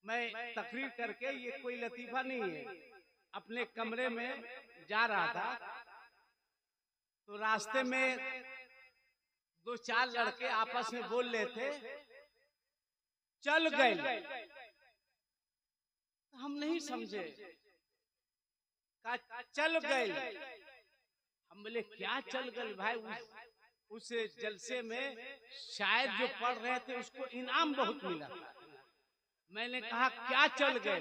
मैं तकरीर करके, ये कोई लतीफा नहीं है, अपने कमरे में जा रहा था तो रास्ते में दो चार लड़के आपस में बोल रहे थे, चल गए। हम नहीं समझे, चल गए। हम बोले क्या चल गए भाई? उस जलसे में शायद जो पढ़ रहे थे उसको इनाम बहुत मिला था। मैंने कहा क्या चल गए?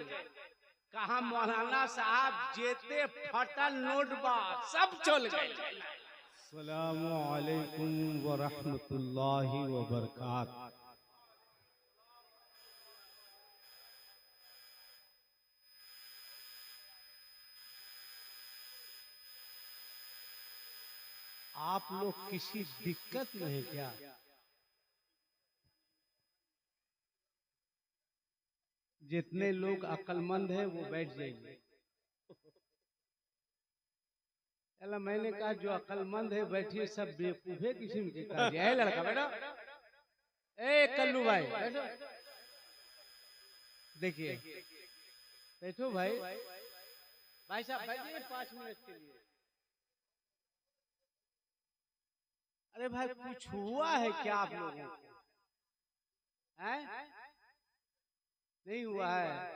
कहा मौलाना साहब जेते फटल नोटबा सब चल गए। अस्सलामु अलैकुम व रहमतुल्लाहि व बरकातहू। आप लोग किसी दिक्कत में है क्या? जितने लोग अक्लमंद हैं वो बैठ जाइए। अल्लाह, मैंने कहा जो अक्लमंद है बैठिए, सब बेवकूफे किस्म के कहा जाए। लड़का बैठो, ए कल्लू भाई बैठो, देखिए बैठो भाई। भाई साहब बैठिए 5 मिनट के लिए। अरे भाई कुछ हुआ है क्या आप लोगों को? हैं? नहीं हुआ है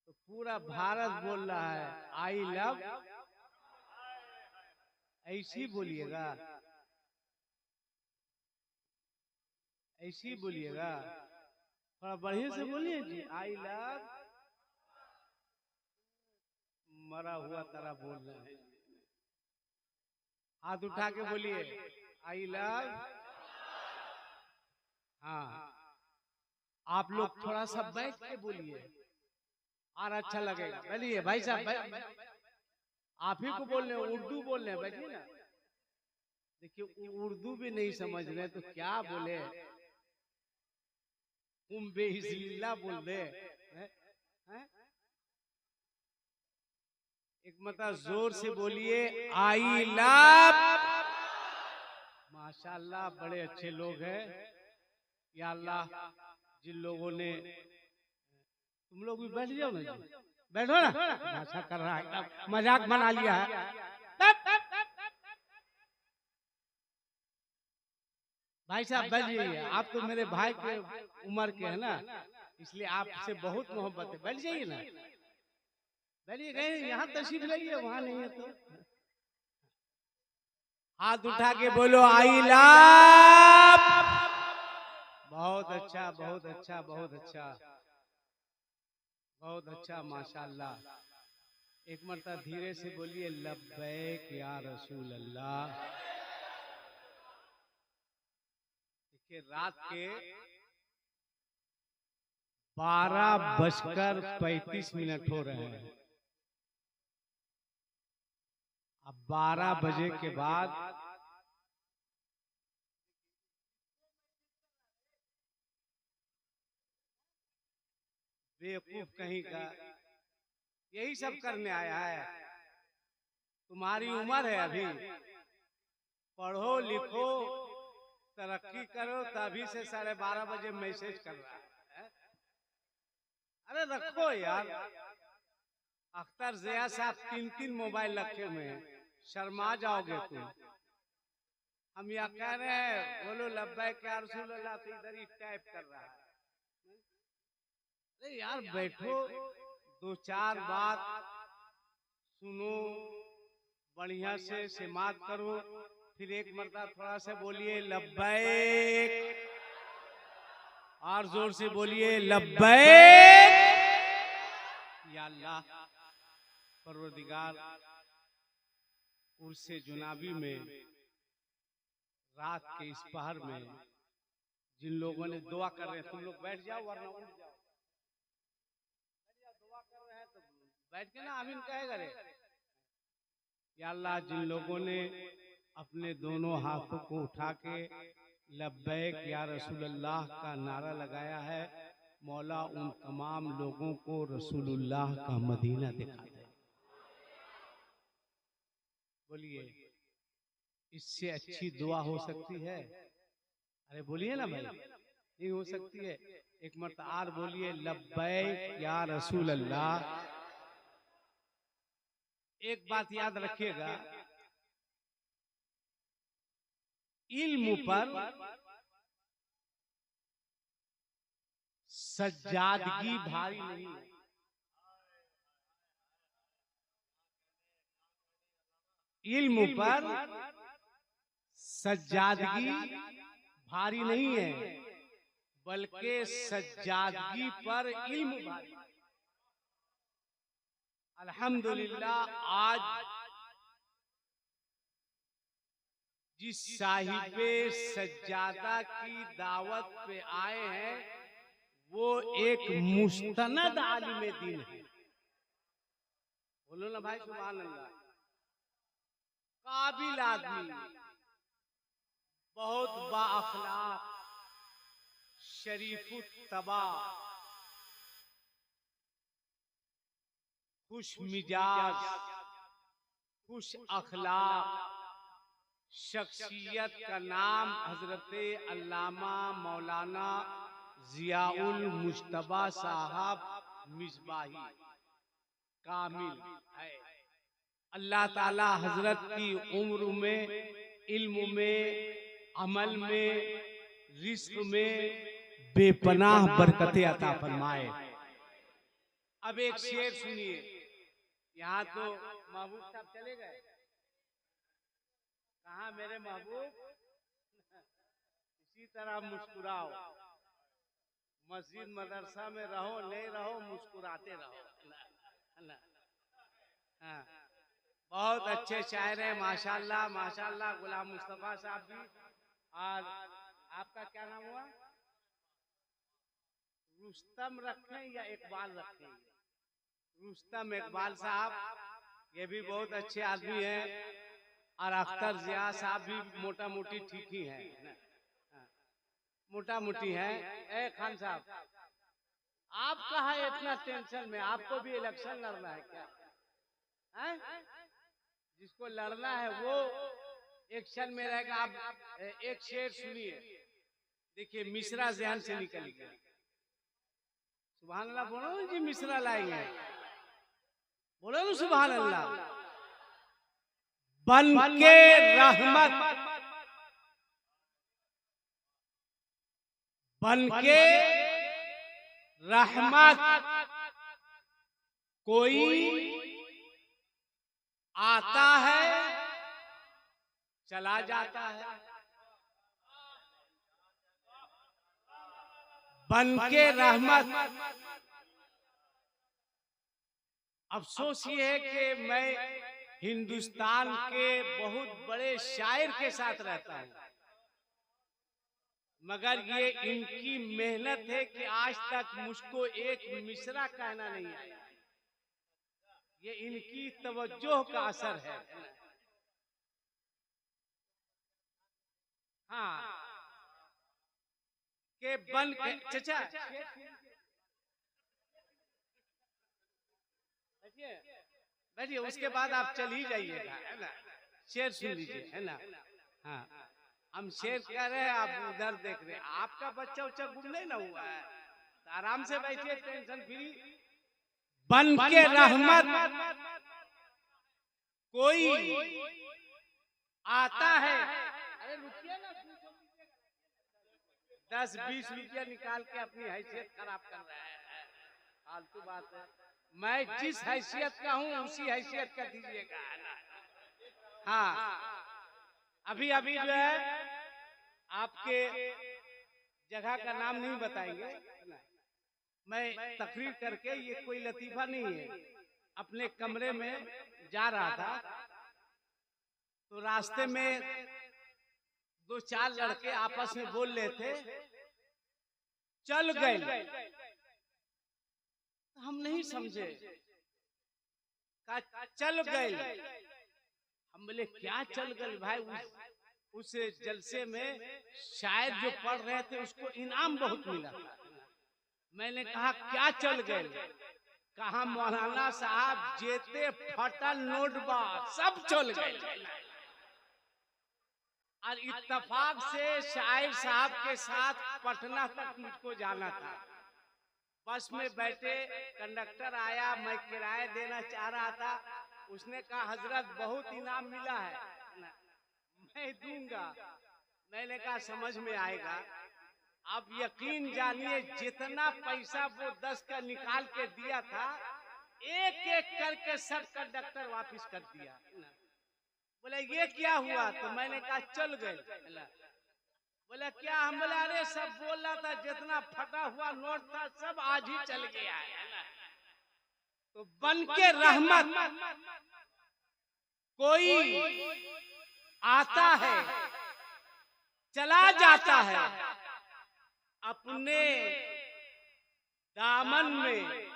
तो पूरा भारत बोल रहा है आई लव। ऐसी बोलिएगा, ऐसी बोलिएगा, थोड़ा बढ़िया से बोलिए जी। आई लव, मरा हुआ तरह बोल रहे हैं। हाथ उठा के बोलिए आई लव। हाँ, आप लोग थोड़ा सा बैठ के बोलिए और अच्छा लगेगा। बोलिए भाई साहब, आप ही को बोल रहे हैं, उर्दू बोल रहे हैं, बैठिए ना। देखिए उर्दू भी नहीं समझ रहे तो क्या बोले, तुम बेहिजलीला बोल दे। एक मतलब जोर से बोलिए आई लव। माशाल्लाह बड़े अच्छे लोग हैं। या अल्लाह, जिन लोगों ने, तुम लोग भी बैठ जाओ ना जी, बैठो ना। ऐसा कर रहा है, मजाक बना लिया है। भाई साहब बैठ जाइए, आप तो मेरे भाई के उम्र के हैं ना, इसलिए आपसे बहुत मोहब्बत है। बैठ जाइए ना, बैठिए। कहीं यहाँ तशरीफ लाइए, वहां नहीं है तो हाथ उठा के बोलो आई लव। बहुत अच्छा, बहुत अच्छा, बहुत अच्छा, बहुत अच्छा, माशाल्लाह। एक मरतबा धीरे से बोलिए लब्बैक या रसूल अल्लाह। देखिए रात के 12:35 हो रहे हैं। अब 12 बजे के बाद बेवकूफ कहीं का यही सब करने आया है। तुम्हारी उम्र है अभी, पढ़ो लिखो तरक्की करो, तभी से 12:30 बजे मैसेज कर रहा है। अरे रखो यार, अख्तर जिया साहब 3 मोबाइल रखे हुए हैं, शर्मा जाओगे तुम। हम यह कह रहे हैं बोलो लब्बैक या रसूल अल्लाह, तो इधर ही टाइप कर रहा है। अरे यार बैठो, 2-4 बात सुनो, बढ़िया से समात करो, फिर एक मरतबा थोड़ा सा बोलिए लब्बैक, और जोर से बोलिए लब्बैक। या अल्लाह, परवरदिगार उर्से जुनाबी में रात के इस पहर में जिन लोगों ने दुआ कर रहे हैं, तुम लोग बैठ जाओ वरना उठ जाओ। दुआ कर रहे हैं तो बैठ के ना आमीन कहेगा रे। या अल्लाह, जिन लोगों ने अपने दोनों हाथों को उठा के लब्बैक या रसूलुल्लाह का नारा लगाया है, मौला उन तमाम लोगों को रसूलुल्लाह का मदीना दिखा दे। बोलिए, इससे अच्छी दुआ हो सकती है? अरे बोलिए ना भाई, नहीं हो सकती है? एक मरतबा और बोलिए लब्बैक या रसूल अल्लाह। एक बात याद रखिएगा, इल्म पर सज्जादगी भारी नहीं है। इल्म पर सज्जादगी भारी नहीं है, बल्कि सज्जादगी पर इल्म भारी। अल्हम्दुलिल्लाह आज जिस साहिबे सज्जादा की दावत पे आए हैं वो एक मुस्तनद आलिम दीन है। बोलो ना भाई सुभान अल्लाह। काबिल आदमी, बहुत बाअखलाक, शरीफुत तबा, खुश मिजाज, खुश अखलाक शख्सियत का नाम हजरत अल्लामा मौलाना जियाउल मुश्तबा साहब मिसबाही कामिल है। अल्लाह ताला हजरत की उम्र में, इल्म में, अमल में, रिस्क में बेपनाह बरकतें अता फरमाए। अब एक शेर सुनिए। यहाँ तो महबूब साहब चले गए, कहाँ मेरे महबूब? इसी तरह मुस्कुराओ, मस्जिद मदरसा में रहो नहीं रहो मुस्कुराते रहो। हाँ, बहुत अच्छे शायर हैं माशाल्लाह माशाल्लाह। गुलाम मुस्तफा साहब भी। और आपका क्या नाम हुआ? रुस्तम रखें या इकबाल रखें? रुस्तम इकबाल साहब, ये भी बहुत अच्छे आदमी हैं। और अख्तर जिया साहब भी मोटा मोटी ठीक ही हैं, मोटा मोटी हैं। ए खान साहब, आप कहाँ इतना टेंशन में? आपको भी इलेक्शन लड़ना है क्या? है? जिसको लड़ना है वो एक्शन में रहेगा। आप एक शेर सुनिए, देखिए मिश्रा ज़हन से निकल गया। सुभान अल्लाह बोलो जी, मिश्रा लाएंगे, बोलो ना सुभान अल्लाह। बन के रहमत, बन के रहमत कोई आता है चला जाता है। बन के रहमत। अफसोस ये है कि मैं हिंदुस्तान के बहुत बड़े शायर के साथ रहता हूँ, मगर ये इनकी मेहनत है कि आज तक मुझको एक मिसरा कहना नहीं आया। ये इनकी तवज्जो का असर है। हाँ, के बन चचा बैठिए, उसके बाद आप चल ही जाइएगा, है ना। शेर सुन लीजिए, है ना। हाँ, हम शेर कह रहे हैं, आप उधर देख रहे हैं। आपका बच्चा उच्चा गुम नहीं ना हुआ है, तो आराम से बैठिए, टेंशन फ्री। बन के रहमत कोई आता है। अरे रुकिए ना, 10-20 रुपया निकाल के अपनी हैसियत खराब कर रहे हैं, फालतू बात है। मैं जिस हैसियत का हूँ उसी हैसियत का दीजिएगा। हाँ, अभी अभी जो है आपके जगह का नाम नहीं बताएंगे, मैं तकरीर करके, ये कोई लतीफा नहीं है, अपने कमरे में जा रहा था तो रास्ते में 2-4 लड़के आपस में बोल रहे थे, चल गए। हम नहीं समझे, कहा चल गए। हम बोले क्या चल गए भाई? उस जलसे में शायर जो पढ़ रहे थे उसको इनाम बहुत मिला था। मैंने कहा क्या चल गए? कहा मौलाना साहब जेते फटल नोटबा सब चल गए। और इत्तेफाक से शायर साहब के साथ पटना तक मुझको जाना था। बस में बैठे, कंडक्टर आया, मैं किराया देना चाह रहा था, उसने कहा हजरत बहुत इनाम मिला है, मैं दूंगा। मैंने कहा समझ में आएगा। अब यकीन जानिए जितना पैसा वो 10 का निकाल के दिया था, एक एक करके सब कंडक्टर वापस कर दिया। बोले ये क्या हुआ? तो मैंने कहा चल गए। बोले क्या? हम बोले अरे सब बोल रहा था जितना फटा हुआ नोट था सब आज ही चल गया है। तो बन के रहमत कोई आता है चला जाता है, अपने दामन में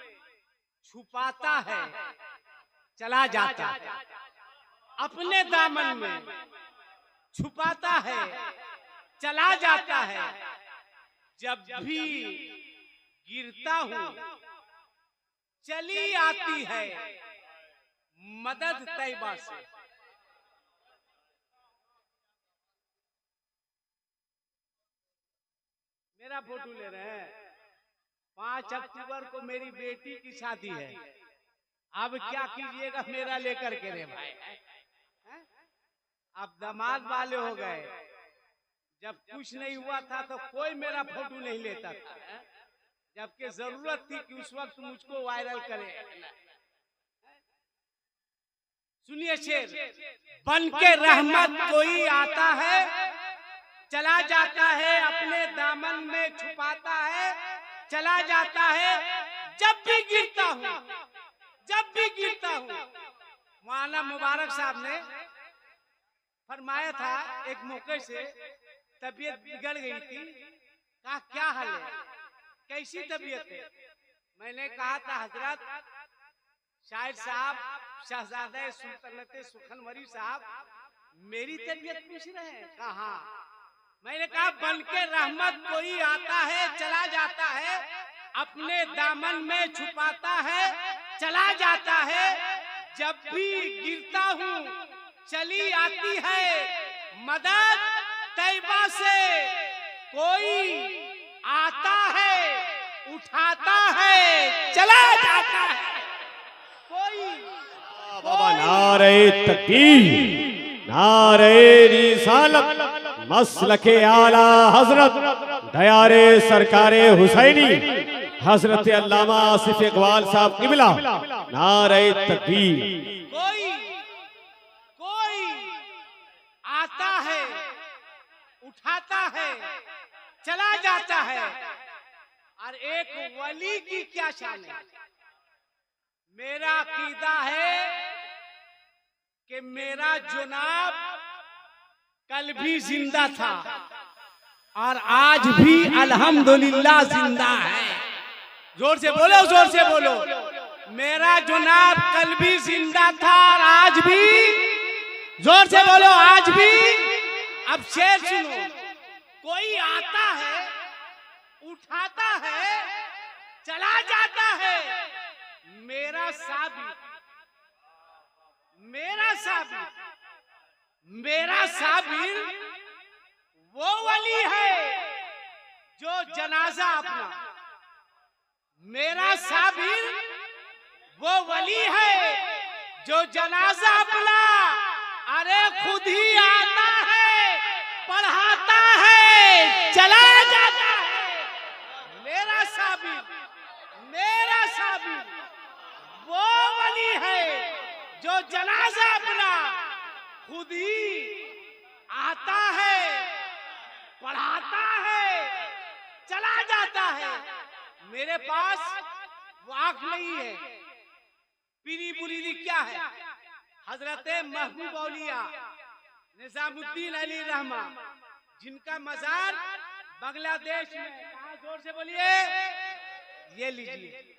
छुपाता है चला जाता है, अपने दामन में छुपाता है चला जाता है। जब भी गिरता हूँ चली आती है मदद तैयबा से। मेरा फोटो ले रहे हैं। 5 अक्टूबर को मेरी बेटी की शादी है। अब क्या कीजिएगा मेरा लेकर के रे भाई। अब दामाद वाले हो गए, जब कुछ नहीं हुआ था तो कोई मेरा फोटो नहीं लेता था, जबकि जरूरत थी कि उस वक्त मुझको वायरल करे। सुनिए शेर, बन के रहमत कोई आता है चला जाता है, अपने दामन में छुपाता है चला जाता है। जब भी गिरता हूँ, जब भी गिरता हूँ, मौलाना मुबारक साहब ने फरमाया था एक मौके से, तबीयत बिगड़ गई थी, कहा क्या हाल है, कैसी तबीयत है? मैंने कहा था हजरत शायर साहब, शहजादे सुल्तानत सुखनवरी साहब, मेरी तबीयत पूछ रहे हैं? कहा। मैंने कहा बन के रहमत कोई आता है चला जाता है, अपने दामन में छुपाता है चला जाता है। जब भी गिरता हूँ चली आती है मदद तैयबा से। कोई आता है उठाता है चला जाता है। कोई बाबा नारे तकबीर, नारे रिसालत, मसलके आला हजरत दयारे सरकारे हुसैनी हजरत अल्लामा आसिफ इकबाल साहब किबला, नारे तकबीर। कोई आता है उठाता है चला जाता है। और एक वली की क्या शान है। मेरा अकीदा है कि मेरा जुनाब कल भी जिंदा था और आज भी अल्हम्दुलिल्लाह जिंदा है। जोर से बोलो, जोर से बोलो। मेरा जुनाब कल भी जिंदा था और आज भी, जोर से बोलो, आज भी। अब शेर सुनो, कोई आता है उठाता है चला जाता है। मेरा साबिर, मेरा साबिर, मेरा साबिर वो वली है जो जनाजा अपना, मेरा साबिर वो वली है जो जनाजा अपना अरे खुद ही आता है पढ़ाता है चला जाता है। मेरा साबिर, मेरा साबिर वो वली है जो जनाजा अपना खुद ही आता है पढ़ाता है चला जाता है। मेरे पास वाक नहीं है। पीरी मुरीदी क्या है? हजरत महबूब औलिया निजामुद्दीन अली रहमा, जिनका मजार बांग्लादेश में। कहाँ? जोर से बोलिए। ये लीजिए।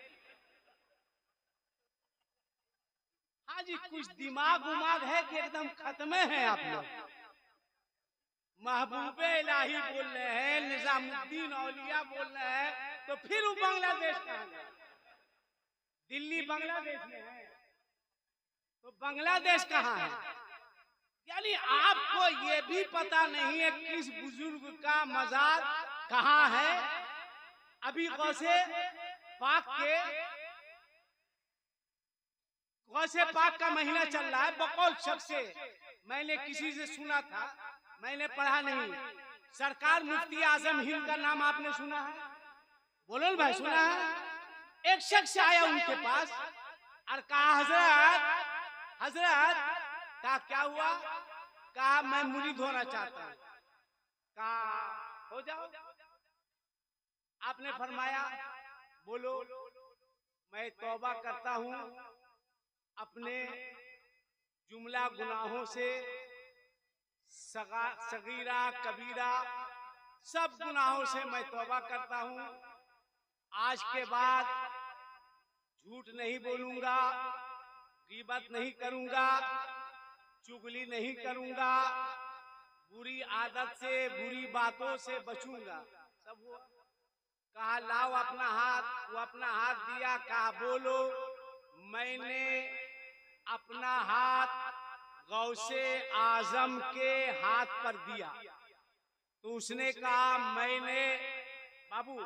हाँ जी, कुछ दिमाग उमाग है कि एकदम खत्म है आप लोग। महबूबे इलाही बोल रहे हैं, निजामुद्दीन औलिया बोल रहे हैं, तो फिर वो बांग्लादेश कहाँ है? दिल्ली बांग्लादेश में है, तो बांग्लादेश कहाँ है? यानी आपको ये भी पता नहीं है किस बुजुर्ग का मजार कहाँ है। अभी गौसे पाक के वैसे पाक का महीना चल रहा है, बकौल शख्स से मैंने किसी से सुना था, मैंने पढ़ा नहीं। सरकार मुफ्ती आजम हिंद का नाम आपने सुना है? बोलो भाई, सुना है? एक शख्स आया उनके पास और कहा हजरत हजरत, कहा क्या हुआ? कहा मैं मुरीद होना चाहता हूँ। कहा हो जाओ। आपने फरमाया बोलो। मैं तौबा करता हूँ अपने जुमला गुनाहों से, सगीरा कबीरा सब गुनाहों से मैं तौबा करता हूँ। आज के बाद झूठ नहीं बोलूंगा, गीबत नहीं करूंगा, चुगली नहीं करूंगा, बुरी आदत से बुरी बातों से बचूंगा। सब हुआ। कहा लाओ अपना हाथ। वो अपना हाथ दिया। कहा बोलो। मैंने अपना हाथ गौसे आजम के हाथ पर दिया। तो उसने कहा मैंने, बाबू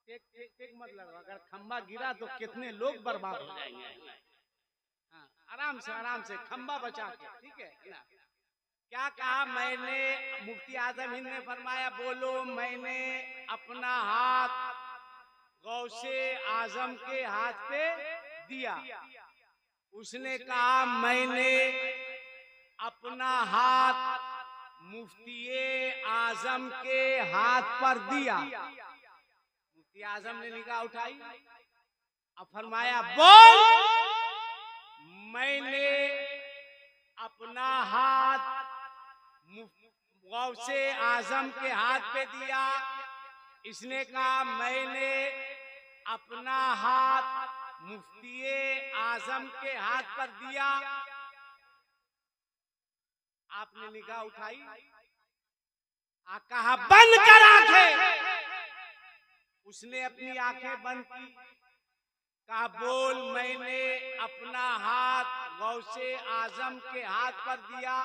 टेक मत लगा, अगर खंबा गिरा तो कितने लोग बर्बाद हो जाएंगे। हाँ, आराम से खंबा बचा के, ठीक है। क्या कहा? मैंने, मुफ्ती आजम हिंद ने फरमाया बोलो। मैंने अपना हाथ गौसे आजम के हाथ पे दिया। उसने कहा मैंने अपना हाथ मुफ्ती आजम के हाथ पर दिया। मुफ्ती आजम ने निगाह उठाई, अब फरमाया बोल। मैंने अपना हाथ गौसे आजम के हाथ पे दिया। इसने कहा मैंने अपना हाथ मुफ्ती आजम के हाथ पर दिया। आपने निगाह उठाई, कहा बंद कर आंखें। उसने अपनी आंखें बंद की। कहा बोल। मैंने अपना हाथ गौसे आजम के हाथ पर दिया।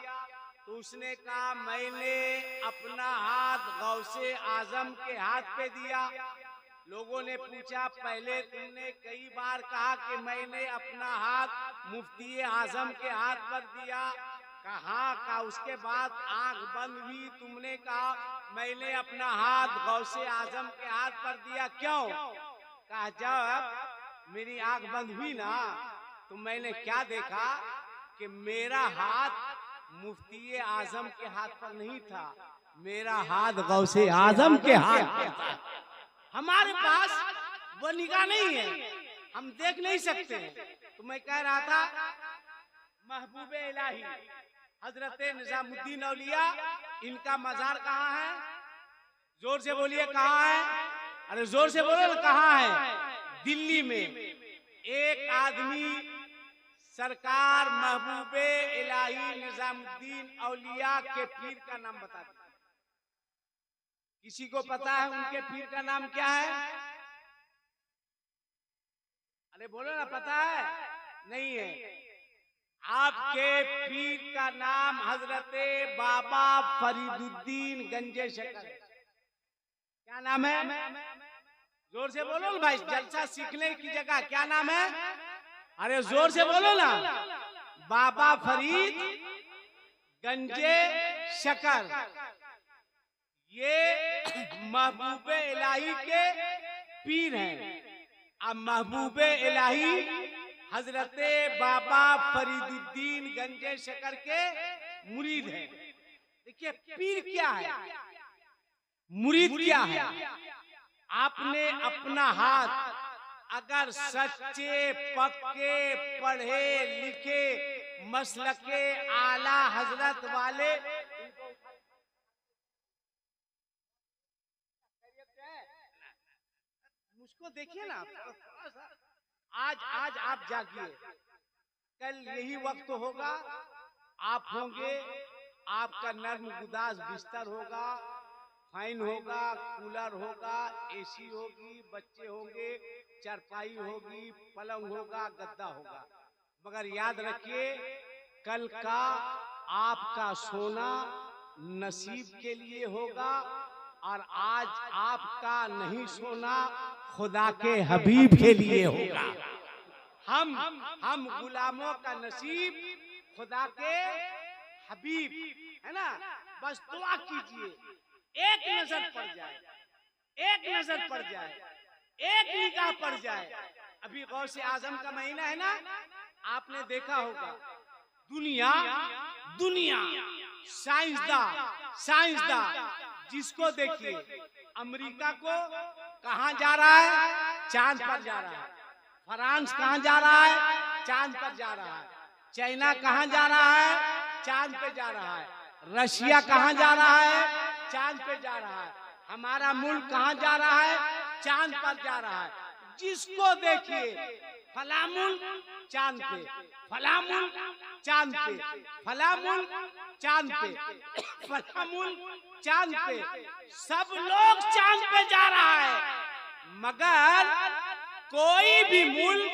तो उसने कहा मैंने अपना हाथ गौसे आजम के हाथ पे दिया। लोगों ने पूछा पहले तुमने कई बार कहा कि मैंने अपना हाथ मुफ्ती आजम के हाथ पर दिया। कहा उसके बाद आंख बंद हुई, तुमने कहा मैंने अपना हाथ गौसे आजम के हाथ पर दिया। क्यों? कहा जब मेरी आंख बंद हुई ना तो मैंने क्या देखा कि मेरा हाथ मुफ्ती आजम के हाथ पर नहीं था, मेरा हाथ गौसे आजम के हाथ पर था। हमारे पास वो निगाह नहीं है, हम देख नहीं सकते। तो मैं कह रहा था महबूब इलाही हजरत निजामुद्दीन औलिया, इनका मजार कहाँ है? जोर से बोलिए कहाँ है? अरे जोर से बोलो, कहाँ है? दिल्ली में। एक आदमी सरकार महबूबे इलाही निजामुद्दीन औलिया के पीर का नाम बता दीजिए। किसी को पता है उनके पीर का नाम क्या है? अरे बोलो ना, पता है? नहीं है। आपके पीर का नाम हजरते बाबा फरीदुद्दीन गंजे शकर। क्या नाम है? जोर से बोलो भाई, जलसा सीखने की जगह। क्या नाम है? अरे जोर से बोलो ना। बाबा फरीद गंजे शकर, ये महबूबे इलाही के पीर हैं। अब महबूबे इलाही हजरते बाबा फरीदुद्दीन गंजे शकर के मुरीद हैं। देखिए पीर क्या है, मुरीद क्या है। आपने अपना हाथ अगर सच्चे पक्के पढ़े लिखे मसलके आला हजरत वाले, मुझको देखिए ना, आज आप जागिए, कल यही वक्त होगा, आप होंगे, आपका नर्म गुदास बिस्तर होगा, फैन होगा, कूलर होगा, एसी होगी, बच्चे होंगे, चारपाई होगी, पलंग होगा, गद्दा होगा। मगर याद रखिए कल का आपका सोना नसीब के लिए होगा, और आज आपका नहीं सोना खुदा के हबीब के लिए होगा। हम गुलामों का नसीब खुदा के हबीब, है ना। बस दुआ कीजिए, एक नजर पड़ जाए, एक नजर पड़ जाए, एक निगाह पड़ जाए। अभी गौसे आजम का महीना है ना, आपने देखा होगा दुनिया साइंसदान जिसको देखिए, अमेरिका को कहां जा रहा है, चांद पर जा रहा है। फ्रांस कहां जा रहा है, चांद पर जा रहा है। चाइना कहां जा रहा है, चांद पे जा रहा है। रशिया कहां जा रहा है, चांद पे जा रहा है। हमारा मुल्क कहां जा रहा है, चांद पर जा रहा है। जिसको देखिए, फला मुल्क चांद पे, फला मुल्क चांद पे, फला मुल्क चांद पे, फला मुल्क चांद पे, सब लोग चांद पे जा रहा है। मगर कोई भी मुल्क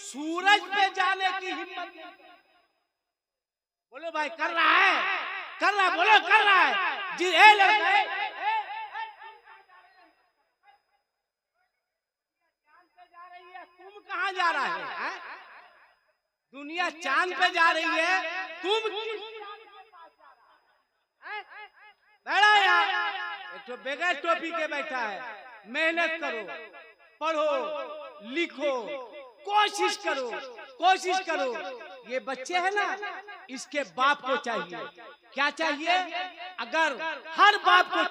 सूरज पे जाने की हिम्मत नहीं। बोलो भाई, कर रहा है, कर रहा है, बोलो कर रहा है जी। लड़का तुम कहां जा रहा है? दुनिया चांद पे जा रही है, तुम बैठा यार, तो बगैर टोपी के बैठा है। मेहनत करो, पढ़ो, लिखो, कोशिश करो। ये बच्चे हैं ना, इसके बाप को चाहिए, क्या चाहिए? अगर हर बाप को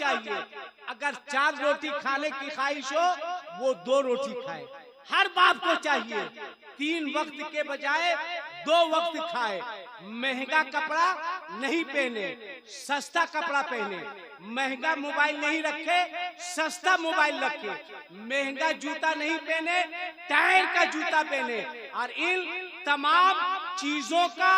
चाहिए, अगर 4 रोटी खाने की ख्वाहिश हो, वो 2 रोटी खाए। हर बाप को चाहिए 3 वक्त के बजाय 2 वक्त खाए। महंगा कपड़ा नहीं पहने, सस्ता कपड़ा पहने। महंगा मोबाइल नहीं रखे, सस्ता मोबाइल रखे। महंगा जूता नहीं पहने, टायर का जूता पहने। और इन तमाम चीजों का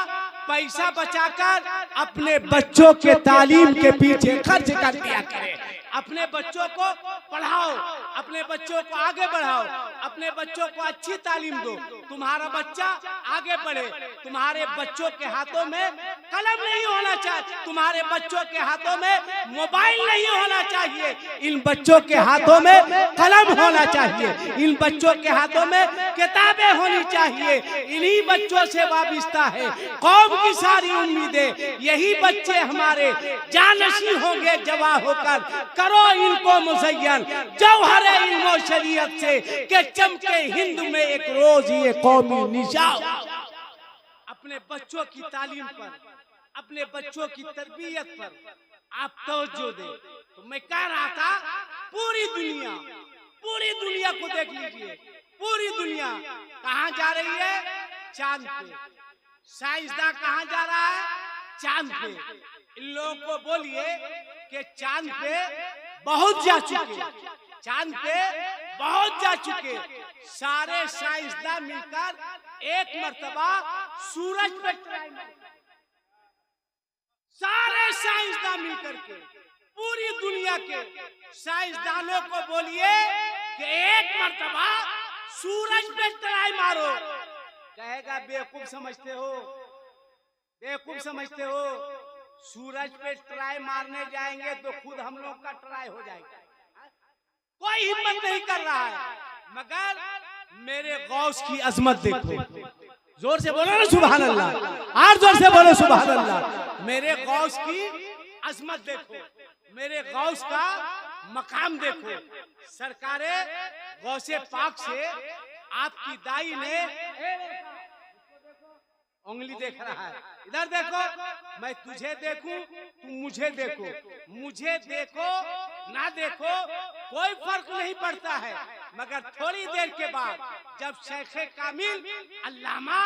पैसा बचाकर अपने बच्चों के तालीम के पीछे खर्च कर दिया करें। अपने बच्चों को पढ़ाओ, अपने बच्चों को आगे बढ़ाओ, अपने बच्चों को अच्छी तालीम दो। तुम्हारा बच्चा आगे बढ़े। तुम्हारे बच्चों के हाथों में कलम नहीं होना चाहिए, तुम्हारे बच्चों के हाथों में मोबाइल नहीं होना चाहिए। इन बच्चों के हाथों में कलम होना चाहिए, इन बच्चों के हाथों में किताबें होनी चाहिए। इन्हीं बच्चों से वाबिस्ता है कौम की सारी उम्मीदें। यही बच्चे हमारे जानशी होंगे जवां होकर। करो इनको मुज़य्यन जौहरे इल्म शरीयत से, के चमके हिंद में एक रोज ये कौमी निशान। अपने बच्चों की तालीम पर, अपने बच्चों की तरबियत पर आप तवज्जो दें। तो मैं कह रहा था, पूरी दुनिया को देख लीजिए। पूरी दुनिया कहां जा रही है? चांद पे। साइंसदान कहां जा रहा है? चांद पे। इन लोगों को बोलिए कि चांद पे बहुत जा चुके, चांद पे बहुत जा चुके। सारे साइंसदान मिलकर एक मर्तबा सूरज पे ट्राई मारे। सारे साइंसदान मिलकर के, पूरी दुनिया के साइंसदानों को बोलिए कि एक मर्तबा सूरज पे ट्राई मारो। कहेगा बेवकूफ समझते हो, बेवकूफ समझते हो। सूरज पे ट्राई मारने जाएंगे तो खुद हम लोग का ट्राई हो जाएगा। कोई हिम्मत नहीं कर रहा है। मगर मेरे गौस की अजमत देखो। जोर से बोलो ना सुभान अल्लाह, और जोर से बोलो सुभान अल्लाह। मेरे गौस की अजमत देखो, मेरे गौस का मकाम देखो। सरकारे गौसे पाक से आपकी दाई ने उंगली देख रहा है, इधर देखो। मैं तुझे देखूं, तुम मुझे देखो। मुझे देखो ना देखो कोई फर्क नहीं पड़ता है। मगर थोड़ी देर के बाद जब शेखे कामिल अल्लामा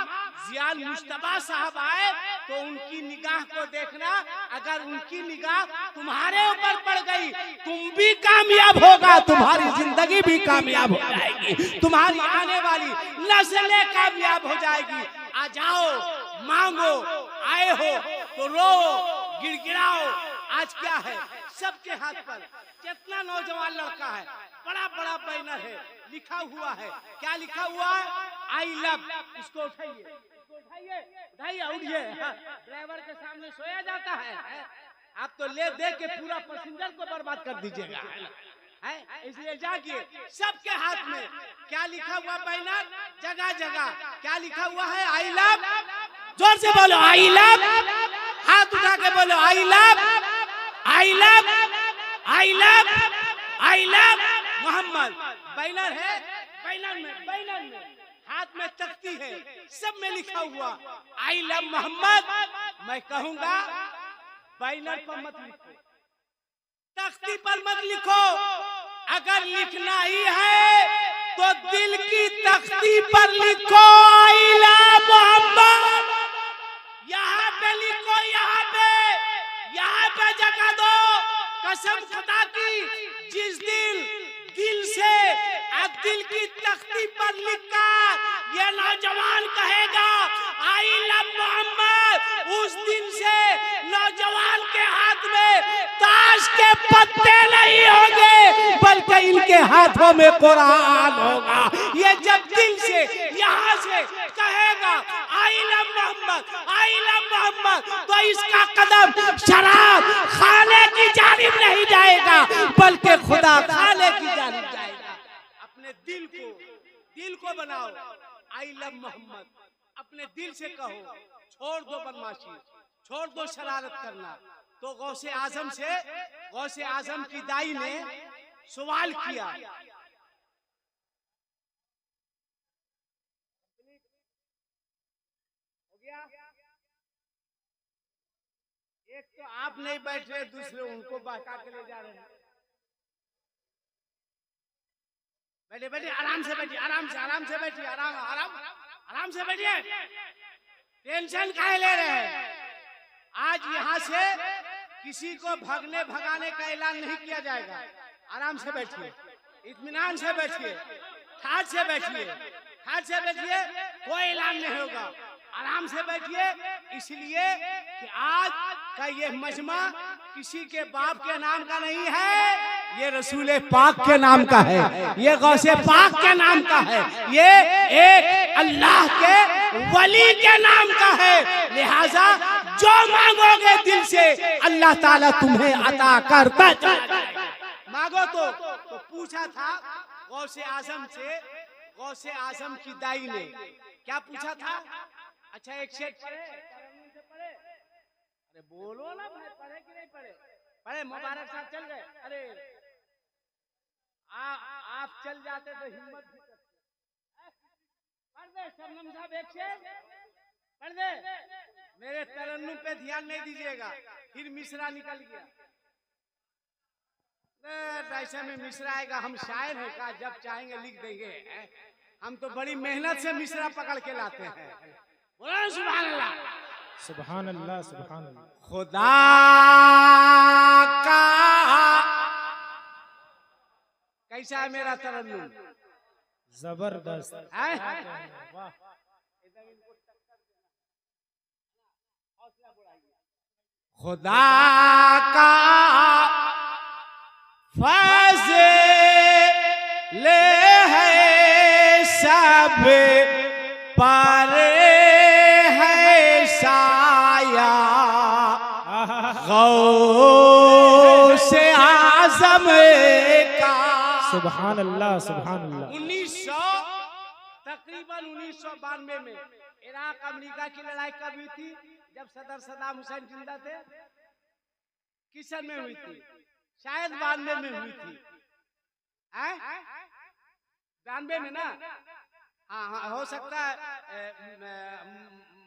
जियान मुश्तबा साहब आए तो उनकी निगाह को देखना। अगर उनकी निगाह तुम्हारे ऊपर पड़ गई, तुम भी कामयाब होगा, तुम्हारी जिंदगी भी कामयाब हो जाएगी, तुम्हारी आने वाली नस्लें कामयाब हो जाएगी। आ जाओ, मांगो, आए हो तो रो, गिड़गिड़ाओ। आज क्या है? सबके हाथ पर कितना नौजवान लड़का है, बड़ा बड़ा बैनर है, लिखा हुआ है। क्या लिखा हुआ है? I love. इसको उठाइए, उठाइए, उठिए। ड्राइवर के सामने सोया जाता है। आप तो ले दे के पूरा पैसेंजर को बर्बाद कर दीजिएगा। है, इसलिए जागिए। सबके हाथ में क्या लिखा हुआ बैनर, जगह जगह क्या लिखा हुआ है, आई लव, जोर से बोलो आई लव, हाथ उठा के बोलो I love, I love, I love, I love Mohammad. Banner है, बैनर में हाथ में तख्ती है, सब में लिखा हुआ आई लव मोहम्मद। मैं कहूंगा बैनर पर मत लिखो, तख्ती पर मत लिखो, अगर लिखना ही है तो दिल की तख्ती पर लिखो आई लव मोहम्मद। यहाँ पे लिखो, यहाँ पे जगह दो। कसम खुदा की, जिस दिल से अब दिल की तख्ती पर लिखा ये नौजवान कहेगा आई लव मोहम्मद, उस दिन से नौजवान के हाथ में ताश के पत्ते नहीं होंगे बल्कि इनके हाथों में कुरान होगा। ये जब दिल से यहाँ से कहेगा I love Mohammad, I love Mohammad, तो इसका कदम शराब खाने की जानिब नहीं जाएगा बल्कि खुदा खाने की जानिब जाएगा। अपने दिल को बनाओ आई लव मोहम्मद, अपने दिल से कहो, छोड़ दो बदमाशी, छोड़ दो शरारत करना। तो गौसे आजम की दाई ने सवाल किया, एक तो आप नहीं बैठ रहे, दूसरे उनको बहका के ले जा रहे हैं। बैठिए, आराम से बैठिए, आराम से बैठिए, आराम से बैठिए। टेंशन काहे ले रहे हैं? आज यहाँ से किसी को भगाने का ऐलान नहीं किया जाएगा। आराम से बैठिए, इत्मीनान से बैठिए, ठाट से बैठिए, कोई ऐलान नहीं होगा। आराम से बैठिए, इसलिए कि आज का ये मजमा किसी के बाप के नाम का नहीं है, ये रसूल पाक के नाम का है, ये गौसे पाक के नाम का है, ये एक अल्लाह के वली के नाम का है। लिहाजा जो मांगोगे दिल से अल्लाह ताला तुम्हें अता करता जाएगा। मांगो तो पूछा था गौसे आजम से, गौसे आजम की दाई ने क्या पूछा था? अच्छा एक शेर पढ़े, अरे बोलो ना भाई, पढ़े कि नहीं पढ़े? पढ़े, मुबारक साहब चल गए। अरे आप चल जाते तो हिम्मत भी करते। पढ़ दे शबनम साहब, एक शेर पढ़ दे। मेरे तरन्नुम पे ध्यान नहीं दीजिएगा, फिर मिश्रा निकल गया। ऐसे में मिश्रा आएगा, हम शायर हैं का, जब चाहेंगे लिख देंगे। हम तो बड़ी मेहनत से मिश्रा पकड़ के लाते हैं। बोलो सुभान अल्लाह, सुभान अल्लाह, सुभान अल्लाह। खुदा का कैसा है मेरा तरन्नुम? जबरदस्त। वाह, खुदा का फज़ल है सब पर है साया, गौसे आज़म का। सुभान अल्लाह, सुभान अल्लाह। तकरीबन 1992 में इराक अमेरिका की लड़ाई कब हुई थी? जब सदर सद्दाम हुसैन जिंदा थे। किस सन में हुई थी? शायद 92 में हुई थी। 92 में ना? हाँ, हो सकता है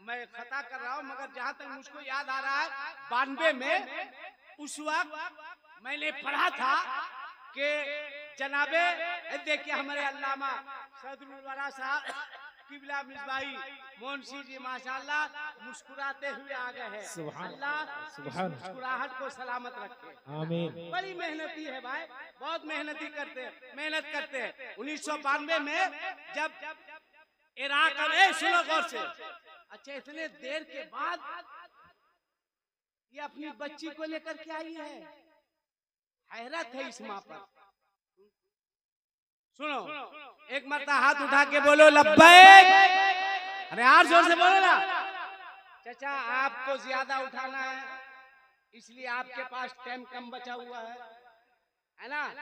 मैं खता कर रहा हूँ, मगर जहां तक मुझको याद आ रहा है 92 में उस वक्त मैंने पढ़ा था कि जनाबे देखिए हमारे अल्लामा सदरुल वरा साहब किबला मिसबाही मोहनसी जी माशाल्लाह मुस्कुराते हुए आ गए हैं। अल्लाह मुस्कुराहट को सलामत रखे, आमीन। बड़ी मेहनती है भाई, बहुत मेहनत करते हैं। 1992 में जब इराक में, सुनो गौर से, अच्छा इतने देर के बाद ये अपनी बच्ची को लेकर के आई है। हैरत है इस माँ पर। सुनो, एक मरता हाथ उठा के बोलो लब्बैक। अरे यार जोर से बोलो ना। चाचा आपको ज्यादा उठाना है, इसलिए आपके पास टाइम कम बचा हुआ है ना?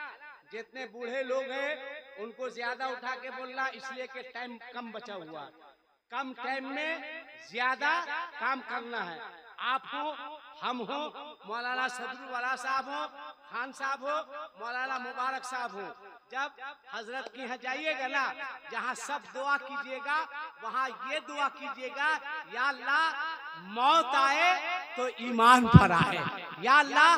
जितने बूढ़े लोग हैं उनको ज्यादा उठा के बोलना, इसलिए कि टाइम कम बचा हुआ। कम टाइम में ज्यादा काम करना है। आप हो, हम हो, मौलाना सदरुल्ला साहब हो, खान साहब हो, मौलाना मुबारक साहब हो। जब हजरत के यहाँ जाइएगा ना, जहाँ सब दुआ कीजिएगा, वहाँ ये दुआ कीजिएगा, या अल्लाह मौत आए तो ईमान पर आए, या अल्लाह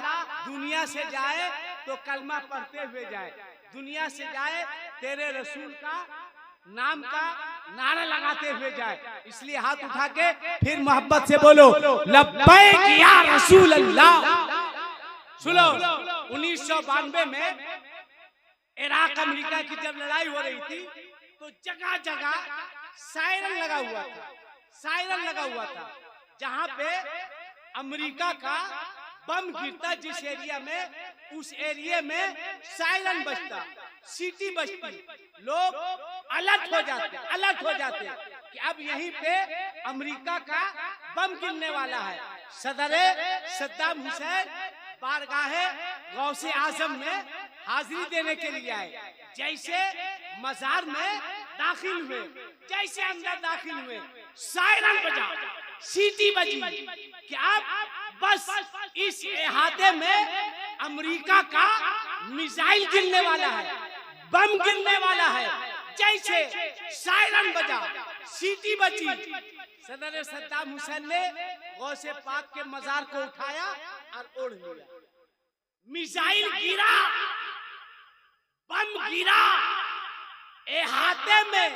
दुनिया से जाए तो कलमा पढ़ते हुए जाए, दुनिया से जाए तेरे रसूल का नाम का नारा लगाते हुए जाए। इसलिए हाथ उठा के फिर मोहब्बत से बोलो लब्बैक या रसूल अल्लाह। सुनो, 1992 में इराक अमेरिका की जब लड़ाई हो रही थी तो जगह जगह सायरन लगा हुआ था, सायरन लगा हुआ था। जहां पे अमेरिका का बम गिरता जिस एरिया में, उस एरिया में सायरन बजता, सीटी बजती, लोग अलर्ट हो जाते, अलर्ट हो जाते कि अब यहीं पे अमेरिका का बम गिरने वाला है। सदरे सद्दाम हुसैन बारगाहे गौसे आजम में हाजिरी देने के लिए आए। जैसे मजार में दाखिल हुए, जैसे अंदर दाखिल हुए, सायरन बजा, सीटी बजी कि अब बस इस इहाते में अमेरिका का मिसाइल गिरने वाला है, बम गिरने वाला है। जैसे सायरन बजा, सीटी बजी, सदर सद्दाम हुसैन ने गौसे पाक के मजार को उठाया और ओढ़ लिया। मिसाइल गिरा, बम गिरा, इहाते में,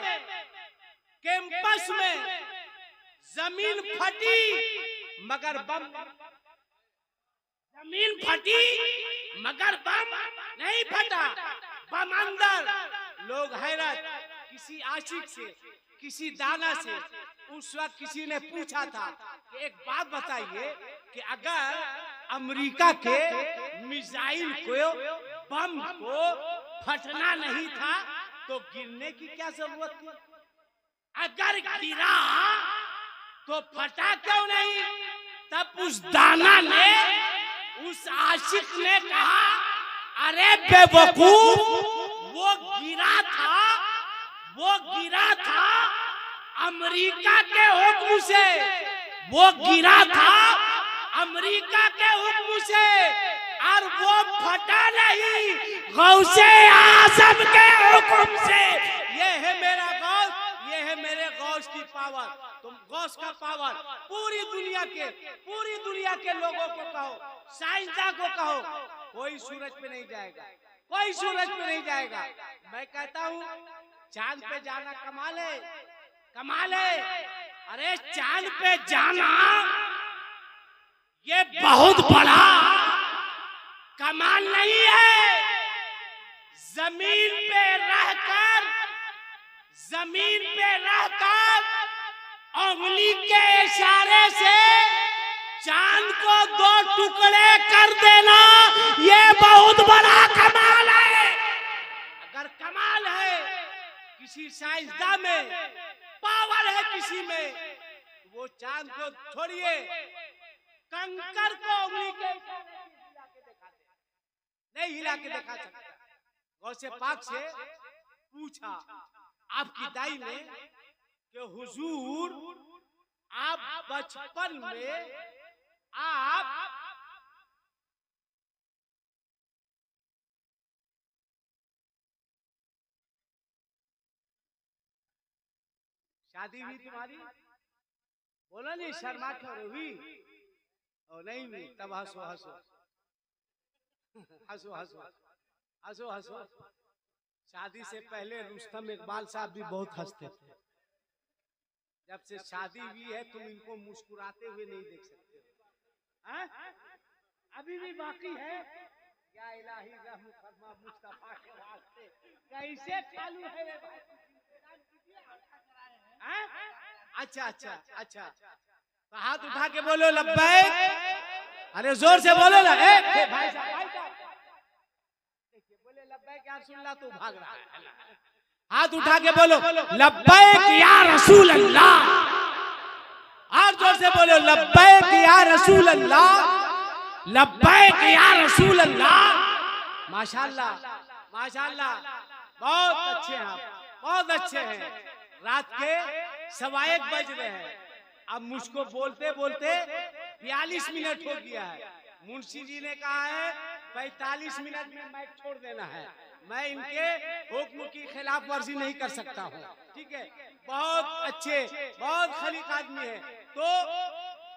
कैंपस में, जमीन फटी, मगर बम, जमीन फटी मगर बम नहीं फटा, बम अंदर। लोग हैरत, किसी आशिक से, किसी दाना से उस वक्त किसी ने पूछा था कि एक बात बताइए कि अगर अमेरिका के मिसाइल को, बम को फटना नहीं था तो गिरने की क्या जरूरत थी? अगर गिरा तो फटा क्यों नहीं? तब उस दाना ने, उस आशिक ने कहा, अरे बेवकूफ, वो गिरा था, वो गिरा था अमेरिका के हुक्म से, वो गिरा था अमेरिका के हुक्म से, और वो फटा नहीं गौसे आजम के हुक्म से। ये है मेरा गौस, ये है मेरे गौस की पावर। तुम गौस का पावर पूरी दुनिया के लोगों को कहो, साइंसदान को कहो, कोई सूरज पे नहीं जाएगा, कोई सूरज पे नहीं जाएगा। मैं कहता हूँ चांद पे जाना कमाल है, कमाल है। अरे चांद पे जाना ये बहुत बड़ा कमाल नहीं है। जमीन पे रहकर, जमीन पे रहकर उंगली के इशारे से चांद को 2 टुकड़े कर देना, ये बहुत बड़ा कमाल है। अगर कमाल है किसी साइंसदान में, पावर है किसी में, वो चांद को छोड़िए, कंकर को उंगली के इशारे से हिला के दिखा दे, नहीं हिला के दिखा सकता। गौसे पाक से पूछा आपकी दाई ने कि हुजूर आप बचपन में आप शादी हुई तुम्हारी? बोलो नहीं, शर्मा क्यों हुई? और नहीं हुई, तब हंसो हंसो हंसो हंसो हंसो हंसो। शादी से पहले रुस्तम इकबाल साहब भी बहुत हंसते थे। जब से शादी हुई है तुम इनको मुस्कुराते हुए नहीं देख सकते हो। अभी भी बाकी है। या इलाही रहम फरमा मुस्तफा के वास्ते, कैसे चालू है रे भाई? अच्छा अच्छा अच्छा, तो हाथ उठा के बोलो लब्बैक। अरे जोर से बोलो ना, भाई साहब बोले लब्बैक या रसूल अल्लाह, तू भाग रहा है। हाथ उठा के बोलो लब्बैक या रसूल अल्लाह, और जोर से बोलो लब्बैक या रसूल अल्लाह, लब्बैक या रसूल अल्लाह। माशाअल्लाह, माशाल्लाह, बहुत अच्छे हैं आप, बहुत अच्छे हैं। रात के 1:15 बज रहे हैं, अब मुझको बोलते बोलते 42 मिनट हो गया है। मुंशी जी ने कहा है 45 मिनट में माइक छोड़ देना है। मैं इनके हुक्म की खिलाफ वर्जी नहीं कर सकता हूँ, ठीक है। बहुत अच्छे, बहुत खलीक आदमी है। तो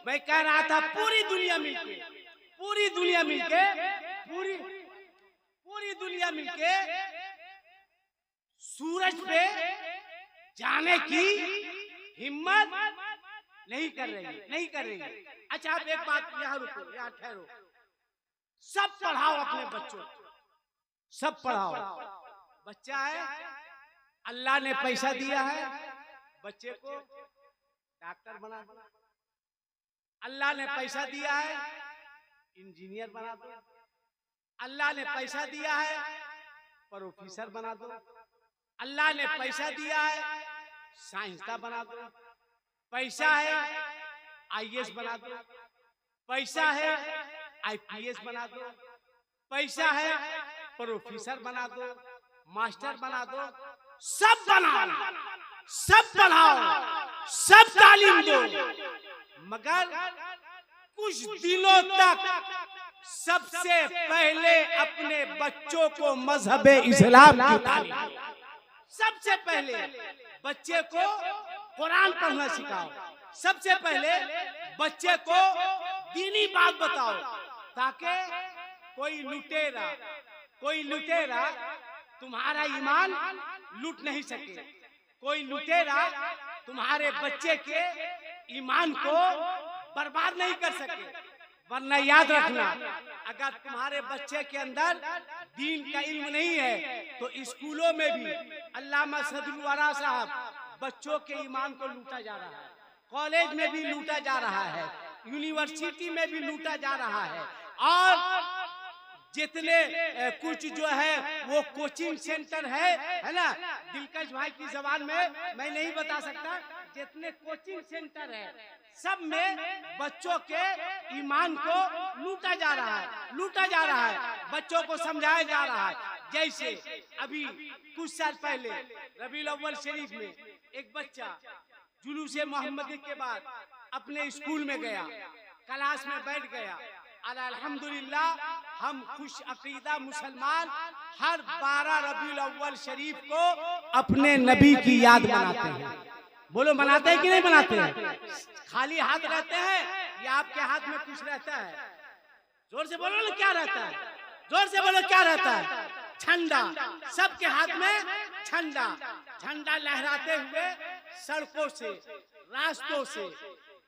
मैं कह रहा था पूरी दुनिया मिलके, पूरी दुनिया मिलके, पूरी दुनिया मिलके सूरज पे जाने की हिम्मत नहीं कर रही, नहीं कर रही। अच्छा, आप एक बात यहाँ रुको, यहाँ ठहरो। सब पढ़ाओ अपने बच्चों को, सब पढ़ाओ। बच्चा है, अल्लाह ने पैसा दिया है, बच्चे को डॉक्टर बना दो। अल्लाह ने पैसा दिया है, इंजीनियर बना दो। अल्लाह ने पैसा दिया है, प्रोफेसर बना दो। अल्लाह ने पैसा दिया है, साइंसदान बना दो। पैसा है, IAS बना दो। पैसा है, IPS बना दो। पैसा है, प्रोफेसर बना दो, मास्टर बना दो। सब बनाओ, सब पढ़ाओ, सब तालीम दो, मगर कुछ दिनों तक सबसे पहले अपने बच्चों को मजहब इस्लाम की तालीम। सबसे पहले बच्चे को कुरान पढ़ना सिखाओ। सबसे पहले बच्चे को दीनी बात बताओ, ताकि कोई लुटेरा तुम्हारा ईमान लूट नहीं सके। कोई लुटेरा तुम्हारे बच्चे के ईमान को बर्बाद नहीं कर सके। वरना याद रखना, अगर तुम्हारे बच्चे के अंदर दीन का इल्म नहीं है तो स्कूलों में भी अल्लामा सदरुल वरा साहब बच्चों के ईमान को लूटा जा रहा है, कॉलेज में भी लूटा जा रहा है, यूनिवर्सिटी में भी लूटा जा रहा है। और जितने कुछ जो है वो कोचिंग सेंटर है ना, दिलकश भाई की जबान में मैं नहीं बता सकता, जितने कोचिंग सेंटर है सब में बच्चों के ईमान को लूटा जा रहा है, लूटा जा रहा है, बच्चों को समझाया जा रहा है। जैसे अभी कुछ साल पहले रबीउल अव्वल शरीफ में एक बच्चा जुलूस मोहम्मदी के बाद अपने स्कूल में गया, क्लास में बैठ गया। और अल्हम्दुलिल्लाह हम खुश अकीदा मुसलमान हर 12 रबीउल अव्वल शरीफ को अपने नबी की याद मनाते हैं। बोलो, मनाते हैं कि नहीं मनाते हैं? खाली हाथ रहते हैं या आपके हाथ में कुछ रहता है? जोर से बोलो ना, क्या रहता है? जोर से बोलो, क्या रहता है? झंडा। सबके हाथ में झंडा। झंडा लहराते हुए सड़कों से, रास्तों से,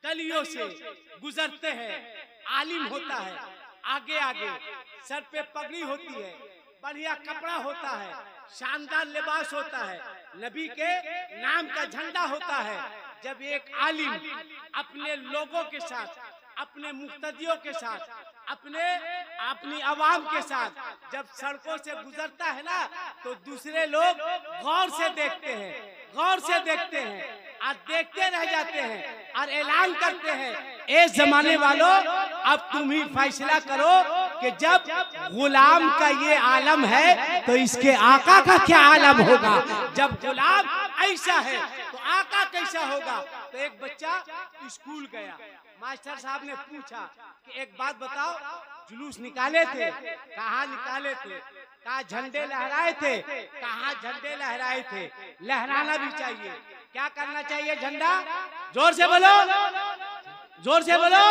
गलियों से गुजरते हैं। आलिम होता है आगे आगे, सर पे पगड़ी होती है, बढ़िया कपड़ा होता है, शानदार लिबास होता है, नबी के नाम का झंडा होता है। जब एक आलिम अपने लोगों के साथ, अपने मुक्तदियों के साथ, अपनी आवाम के साथ जब सड़कों से गुजरता है ना, तो दूसरे लोग गौर से देखते हैं, गौर से देखते हैं और देखते रह जाते हैं और ऐलान करते हैं, ए जमाने वालों, अब तुम ही फैसला करो कि जब गुलाम का ये आलम है तो इसके आका का क्या आलम होगा। जब गुलाम ऐसा है तो आका कैसा होगा। तो एक बच्चा स्कूल गया, मास्टर साहब ने पूछा कि एक बात बताओ, जुलूस निकाले थे? कहाँ निकाले थे? कहाँ झंडे लहराए थे? कहाँ झंडे लहराए थे? लहराना भी चाहिए। क्या करना चाहिए? झंडा जोर से बोलो, जोर से बोलो,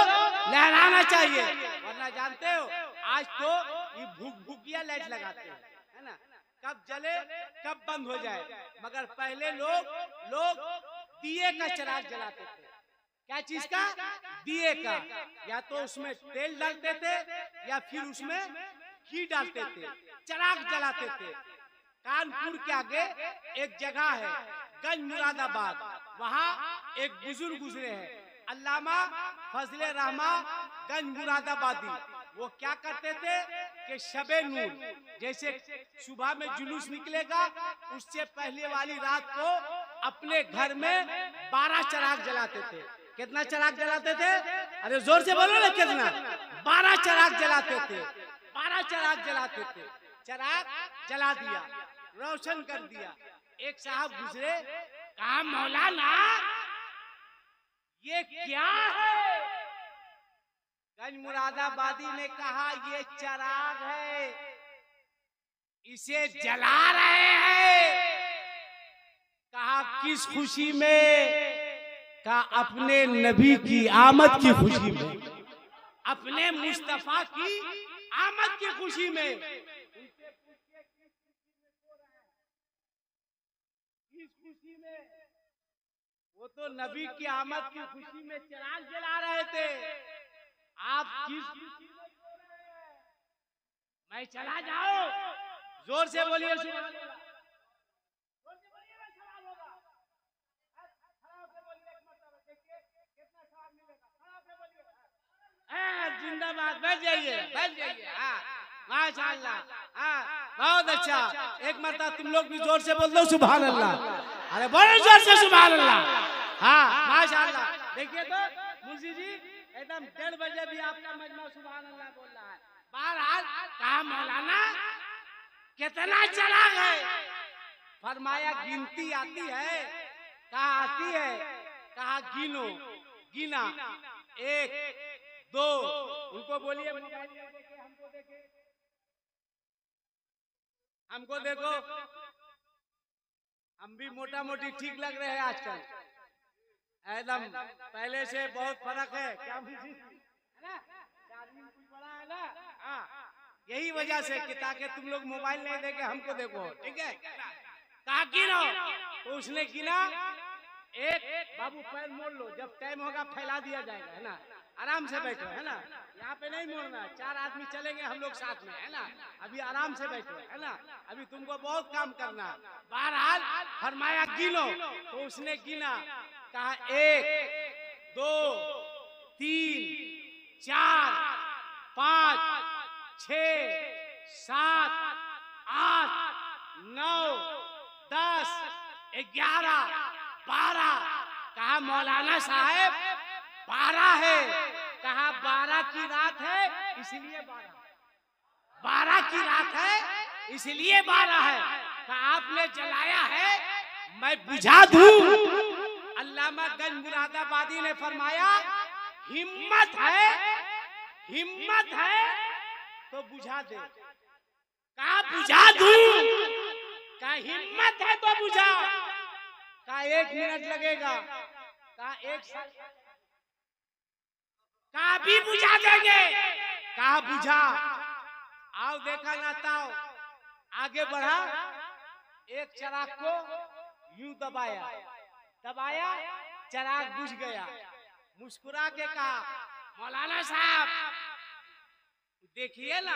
लहराना चाहिए। वरना जानते हो आज तो ये भूकिया लाइट लगाते हैं, है ना, कब जले कब बंद हो जाए। मगर पहले लोग दिए का चिराग जलाते थे। क्या चीज का? दिए का। या तो उसमें तेल डालते थे या फिर उसमें घी डालते थे, चिराग जलाते थे। कानपुर के आगे एक जगह है गंज मुरादाबाद, वहाँ एक बुजुर्ग गुजरे हैं, अल्लामा फजले रहमा गंज मुरादाबादी। वो क्या करते थे कि शबे नूर, जैसे सुबह में जुलूस निकलेगा उससे पहले वाली रात को अपने घर में 12 चिराग जलाते थे। कितना चिराग जलाते थे? अरे जोर से बोलो ना, कितना? 12 चिराग जलाते थे, 12 चिराग जलाते थे। चराग जला दिया, रोशन कर दिया। एक साहब गुजरे, कहा मौलाना ये क्या है? गंज मुरादाबादी ने कहा ये चराग है, इसे जला रहे हैं। कहा किस खुशी में? कहा अपने नबी की आमद की खुशी में, अपने मुस्तफा की आमद की खुशी में। किस खुशी में? वो तो नबी की आमद की खुशी में चिराग जला रहे थे। आप किस खुशी में सो रहे हैं? मैं चला जाऊं? जोर से बोलिए सुभान अल्लाह। जोर से बोलिए ना, सवाल होगा। खड़ा होकर बोलिए एक मरतबा, देखिए कितना सवाल मिलेगा। खड़ा होकर बोलिए। जिंदाबाद, बैठ जाइए, बैठ जाइए। हाँ माशाअल्लाह, हाँ बहुत अच्छा। एक मरतबा तुम लोग भी जोर से बोल दो सुभान अल्लाह। अरे बड़े जोर से सुभान अल्लाह। हाँ माशाअल्लाह। देखिए तो मुंशी जी एकदम 1:30 बजे भी आपका मजमा सुभान अल्लाह बोल रहा है। बहरहाल कहा मौलाना कितना चराग है? फरमाया गिनती आती है। कहा आती है? कहा गिनो। गिना 1 2। उनको बोलिए हमको देखे, हमको देखो, हम भी मोटा मोटी ठीक लग रहे हैं आजकल। एकदम पहले से बहुत फर्क है। क्या है ना, कुछ बड़ा है ना। हाँ यही वजह से कि ताकि तुम लोग मोबाइल नहीं देके हमको देखो, ठीक है। कहा गिनो, तो उसने गिना 1। बाबू पैर मोड़ लो, जब टाइम होगा फैला दिया जाएगा, है ना। आराम से बैठो, है ना, यहाँ पे नहीं मोड़ना। 4 आदमी चलेंगे हम लोग साथ में, है ना। अभी आराम से बैठो, है ना, अभी तुमको बहुत काम करना। बहरहाल फरमाया गिनो, तो उसने गिना। कहा 1 2 3 4 5 6 7 8 9 10 11 12। कहा मौलाना साहब 12 है। कहा 12 की रात है इसलिए 12 की रात है इसलिए 12 है। कहा आपने जलाया है, मैं बुझा दूं। अल्लामा गंज मुरादाबादी ने फरमाया हिम्मत है, हिम्मत है तो बुझा दे। कहा बुझा दूं? कहा हिम्मत है तो बुझा। कहा 1 मिनट लगेगा। कहा 1 साल। कहा भी बुझा देंगे। कहा बुझा। आओ देखा ना ताओ, आगे बढ़ा, एक चराग को यूं दबाया, दबाया, चराग बुझ गया। मुस्कुरा के कहा मौलाना साहब देखिए ना।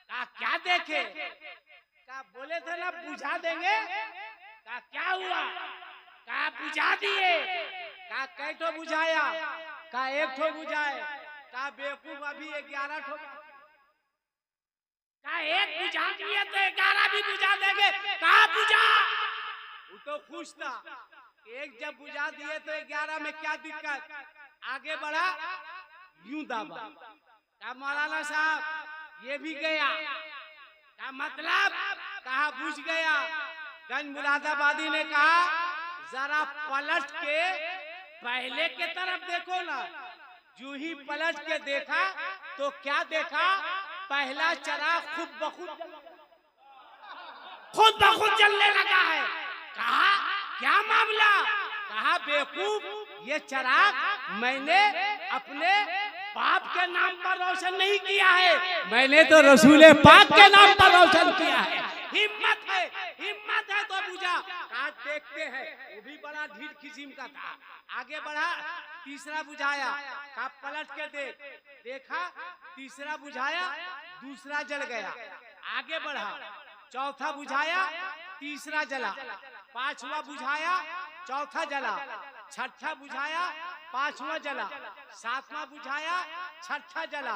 कहा क्या देखे? कहा बोले थे ना बुझा देंगे। कहा क्या हुआ? कहा बुझा दिए। कहा कै ठो बुझाया? कहा 1 ठो बुझाए। कहा बेवकूफ अभी 11 ठो। कहा 1 बुझा दिए तो 11 भी बुझा देंगे। कहा बुझा। वो तो खुश था, 1 जब बुझा दिए तो 11 में क्या दिक्कत। आगे बढ़ा, यूं दबा। कहा मौलाना साहब ये भी गया। कहा मतलब? कहा बुझ गया। गंज मुरादाबादी ने कहा जरा पलट के पहले के तरफ देखो ना। जो ही पलट के देखा तो क्या देखा? पहला चराग खुद ब खुद जलने लगा है। कहा क्या मामला? कहा बेवकूफ ये चराग मैंने अपने बाप के नाम पर रोशन नहीं किया है, मैंने तो रसूल पाक के नाम पर रोशन किया है। हिम्मत है, हिम्मत है तो बुझा। आज देखते हैं, वो भी बड़ा ढीठ किस्म का था। आगे बढ़ा, तीसरा बुझाया। कहा पलट के देख। देखा, तीसरा बुझाया, दूसरा जल गया। आगे बढ़ा, चौथा बुझाया, तीसरा जला। पांचवा बुझाया, चौथा जला। छठा बुझाया, पांचवा जला। सातवां बुझाया, छठा जला।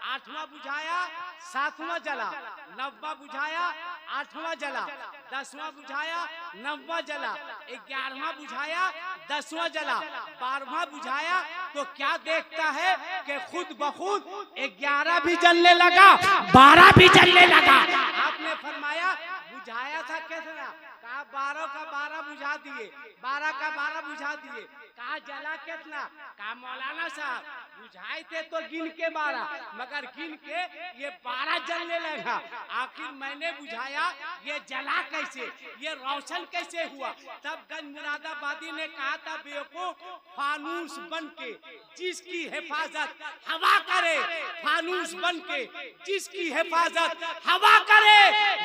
आठवां बुझाया, सातवां जला। नौवां बुझाया, 8वां जला, 10वां बुझाया, 9वां जला, 11वां बुझाया, 10वां जला, 12वां बुझाया, तो क्या देखता है कि खुद बखुद 11 भी जलने लगा, 12 भी जलने लगा। आपने फरमाया बुझाया था कितना? कहा 12 का 12 बुझा दिए, 12 का 12 बुझा दिए। कहा जला कितना? कहा मौलाना साहब बुझाए थे तो गिन के 12, मगर गिन के ये 12 जलने लगा। आखिर मैंने बुझाया ये जला कैसे, ये रोशन कैसे हुआ? तब गंज मुरादाबादी ने कहा था बेवकूफ, फानूस बन के जिसकी हिफाजत हवा करे, फानूस बन के जिसकी हिफाजत हवा करे,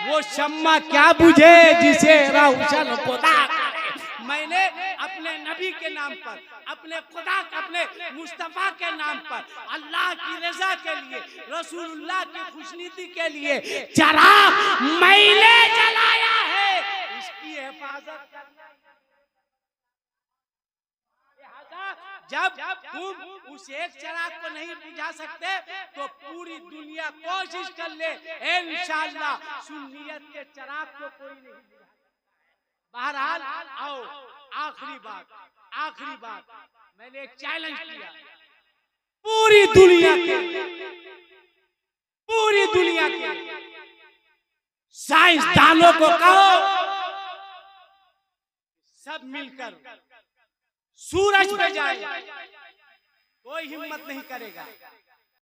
वो शम्मा क्या बुझे जिसे रोशन खुदा करे। मैंने अपने नबी के नाम पर, अपने खुदा, अपने मुस्तफा के नाम पर, अल्लाह की रजा के लिए, रसूलुल्लाह की खुशनुदी के लिए चिराग मैंने जलाया है, इसकी हिफाजत करना। जब तुम उस एक चिराग को नहीं बुझा सकते तो पूरी दुनिया कोशिश कर ले, इंशाअल्लाह सुन्नियत के चिराग को कोई नहीं बुझा। बहरहाल आओ, आखिरी बात मैंने एक चैलेंज किया पूरी दुनिया के साइंसदानों को कहो सब मिलकर सूरज पे जाए, कोई हिम्मत नहीं करेगा।